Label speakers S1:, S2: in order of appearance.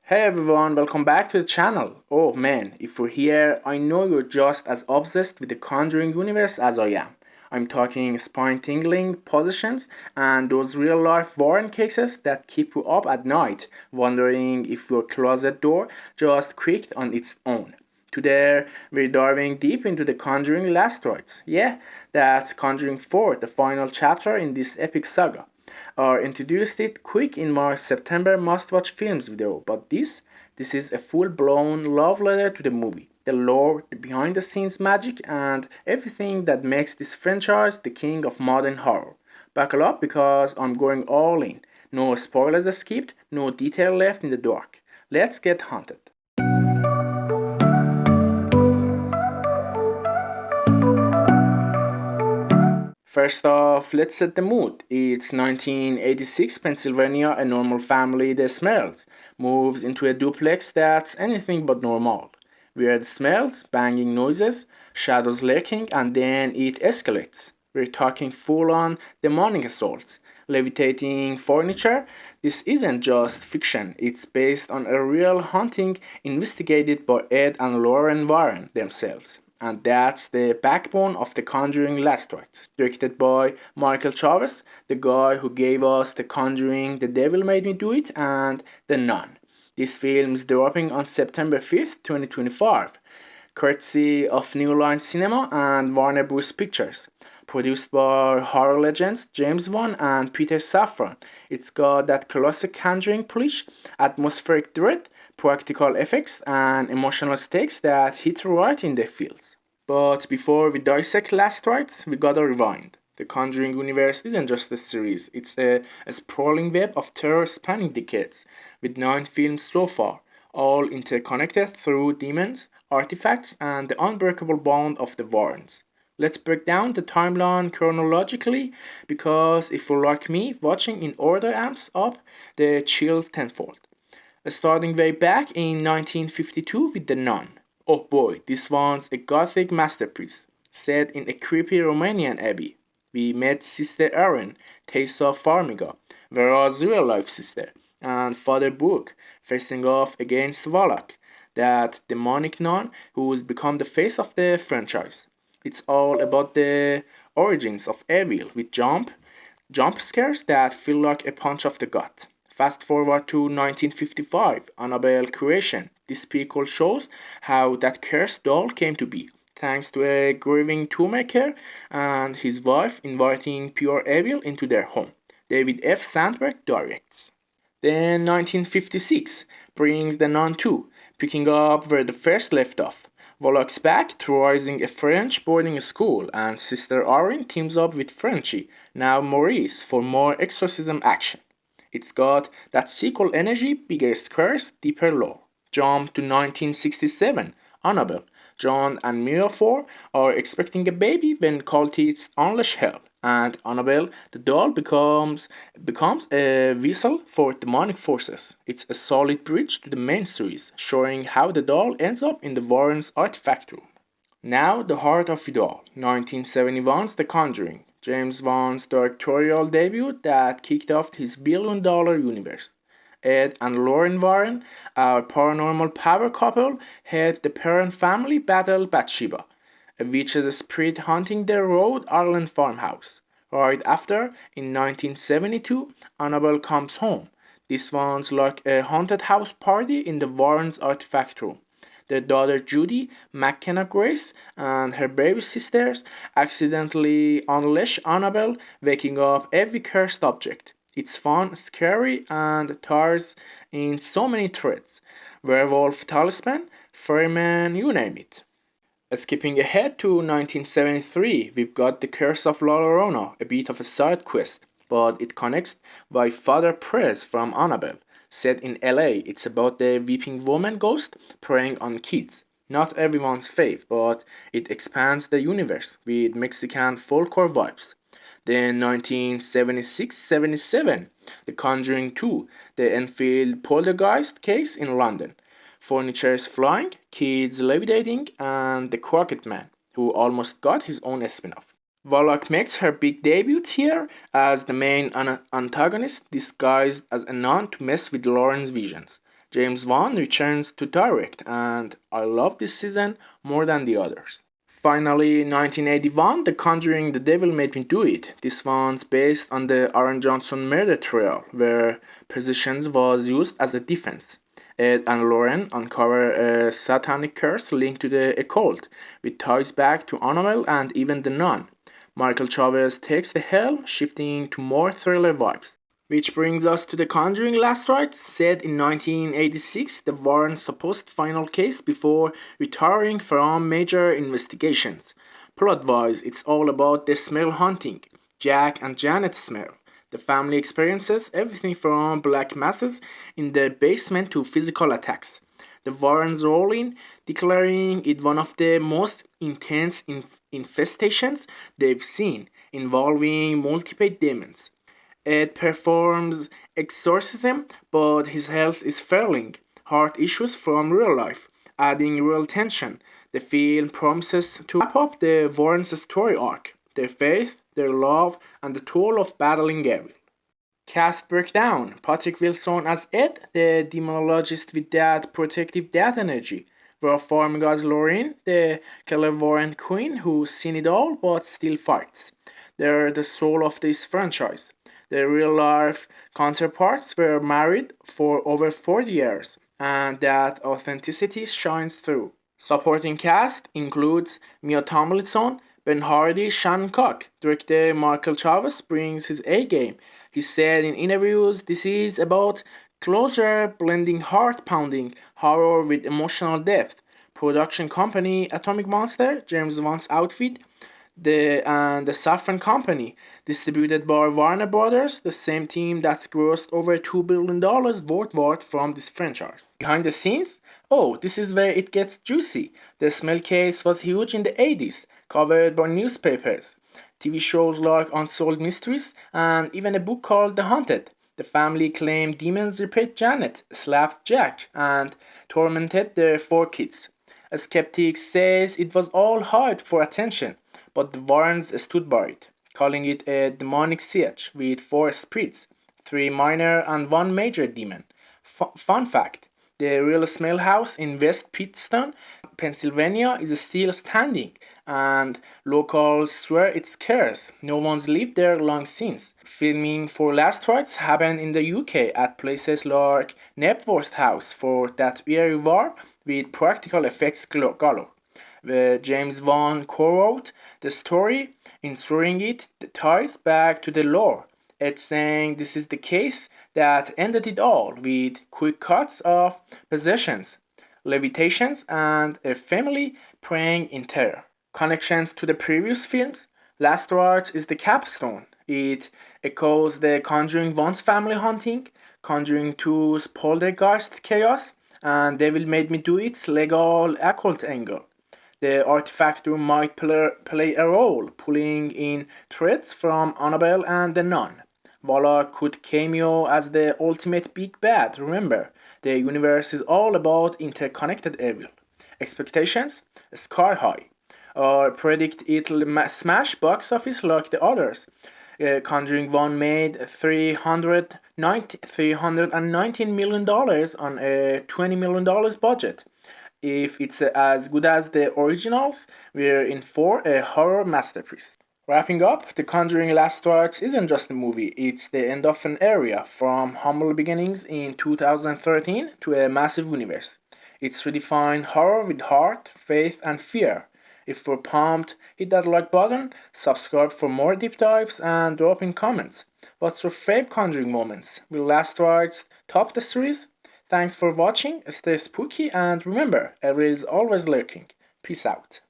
S1: Hey everyone, welcome back to the channel. Oh man, if you're here, I know you're just as obsessed with the Conjuring universe as I am. I'm talking spine tingling positions and those real life Warren cases that keep you up at night, wondering if your closet door just creaked on its own. Today, we're diving deep into the Conjuring last rites. Yeah, that's Conjuring 4, the final chapter in this epic saga. I introduced it quick in my September must-watch films video, but this is a full-blown love letter to the movie. The lore, the behind-the-scenes magic, and everything that makes this franchise the king of modern horror. Buckle up because I'm going all in. No spoilers escaped, no detail left in the dark. Let's get haunted. First off, let's set the mood. It's 1986 Pennsylvania. A normal family, the Smurls, moves into a duplex that's anything but normal. Weird smells, banging noises, shadows lurking, and then it escalates. We're talking full on demonic assaults, levitating furniture. This isn't just fiction, it's based on a real haunting investigated by Ed and Lorraine Warren themselves. And that's the backbone of The Conjuring Last Rites. Directed by Michael Chavez, the guy who gave us The Conjuring, The Devil Made Me Do It, and The Nun. This film is dropping on September 5th, 2025, courtesy of New Line Cinema and Warner Bros. Pictures. Produced by horror legends James Wan and Peter Safran. It's got that classic Conjuring polish, atmospheric dread, practical effects, and emotional stakes that hit right in the feels. But before we dissect Last Rites, we gotta rewind. The Conjuring universe isn't just a series, it's a sprawling web of terror spanning decades, with 9 films so far, all interconnected through demons, artifacts, and the unbreakable bond of the Warrens. Let's break down the timeline chronologically because if you're like me, watching in order amps up the chills tenfold. Starting way back in 1952 with The Nun. Oh boy, this one's a gothic masterpiece, set in a creepy Romanian abbey. We met Sister Erin, Tessa Farmiga, Vera's real-life sister, and Father Book, facing off against Valak, that demonic nun who's become the face of the franchise. It's all about the origins of evil with jump scares that feel like a punch of the gut. Fast forward to 1955, Annabelle Creation. This prequel shows how that cursed doll came to be, thanks to a grieving toolmaker and his wife inviting pure evil into their home. David F. Sandberg directs. Then 1956 brings The Nun 2, picking up where the first left off. Volok's back, terrorizing a French boarding school, and Sister Erin teams up with Frenchie, now Maurice, for more exorcism action. It's got that sequel energy, bigger scares, deeper lore. Jump to 1967, Annabelle. John and Mia 4 are expecting a baby when cultists unleash hell, and Annabelle, the doll, becomes a vessel for demonic forces. It's a solid bridge to the main series, showing how the doll ends up in the Warrens' artifact room. Now, the heart of it all, 1971's The Conjuring, James Wan's directorial debut that kicked off his billion-dollar universe. Ed and Lorraine Warren, our paranormal power couple, help the parent family battle Bathsheba, a witch's spirit haunting their Rhode Island farmhouse. Right after, in 1972, Annabelle comes home. This one's like a haunted house party in the Warrens' artifact room. Their daughter Judy, McKenna Grace, and her baby sisters accidentally unleash Annabelle, waking up every cursed object. It's fun, scary, and tars in so many threads. Werewolf talisman, ferryman, you name it. Skipping ahead to 1973, we've got The Curse of La Llorona, a bit of a side quest, but it connects by Father Prez from Annabelle. Set in LA, it's about the weeping woman ghost preying on kids. Not everyone's fave, but it expands the universe with Mexican folklore vibes. Then 1976-77, The Conjuring 2, the Enfield poltergeist case in London. Furniture is flying, kids levitating, and the Crockett Man, who almost got his own spin-off. Warlock makes her big debut here as the main antagonist disguised as a nun to mess with Lauren's visions. James Wan returns to direct, and I love this season more than the others. Finally, 1981, The Conjuring The Devil Made Me Do It. This one's based on the Aaron Johnson murder trial, where possession was used as a defense. Ed and Lorraine uncover a satanic curse linked to the occult, with ties back to Annabelle and even the nun. Michael Chavez takes the helm, shifting to more thriller vibes. Which brings us to The Conjuring Last Rites, set in 1986, the Warren's supposed final case before retiring from major investigations. Plot-wise, it's all about the Smurl hunting, Jack and Janet Smurl. The family experiences everything from black masses in the basement to physical attacks. The Warrens roll in, declaring it one of the most intense infestations they've seen, involving multiple demons. Ed performs exorcism, but his health is failing. Heart issues from real life, adding real tension. The film promises to wrap up the Warrens' story arc, their faith, their love, and the toll of battling evil. Cast breakdown: Patrick Wilson as Ed, the demonologist with that protective death energy. Vera Farmiga as Lorraine, the clairvoyant queen who's seen it all but still fights. They're the soul of this franchise. Their real life counterparts were married for over 40 years, and that authenticity shines through. Supporting cast includes Mia Tomlinson, Ben Hardy, Shannon Koch. Director Michael Chavez brings his A game. He said in interviews, "This is about closure, blending heart-pounding horror with emotional depth." Production company Atomic Monster, James Wan's outfit, the Saffron Company, distributed by Warner Brothers, the same team that's grossed over $2 billion worldwide from this franchise. Behind the scenes, oh, this is where it gets juicy. The Smurl case was huge in the 80s, covered by newspapers, TV shows like Unsolved Mysteries, and even a book called The Haunted. The family claimed demons raped Janet, slapped Jack, and tormented their 4 kids. A skeptic says it was all hype for attention, but the Warrens stood by it, calling it a demonic siege with 4 spirits, 3 minor and 1 major demon. Fun fact: the real Smurl house in West Pittston, Pennsylvania is still standing, and locals swear it's cursed. No one's lived there long since. Filming for Last Rites happened in the UK at places like Knebworth House for that eerie war with practical effects galore. James Wan co-wrote the story, ensuring it ties back to the lore. It's saying this is the case that ended it all, with quick cuts of possessions, levitations, and a family praying in terror. Connections to the previous films: Last Rites is the capstone. It echoes the Conjuring 1's family hunting, Conjuring 2's poltergeist chaos, and Devil Made Me Do It's legal occult angle. The artifact room might play a role, pulling in threads from Annabelle and the Nun. Vala could cameo as the ultimate big bad. Remember, the universe is all about interconnected evil. Expectations? Sky high. Or predict it'll smash box office like the others. Conjuring 1 made $319 million on a $20 million budget. If it's as good as the originals, we're in for a horror masterpiece. Wrapping up, The Conjuring Last Rites isn't just a movie, it's the end of an era, from humble beginnings in 2013 to a massive universe. It's redefined horror with heart, faith, and fear. If we're pumped, hit that like button, subscribe for more deep dives, and drop in comments. What's your fave Conjuring moments? Will Last Rites top the series? Thanks for watching, stay spooky, and remember, evil is always lurking. Peace out.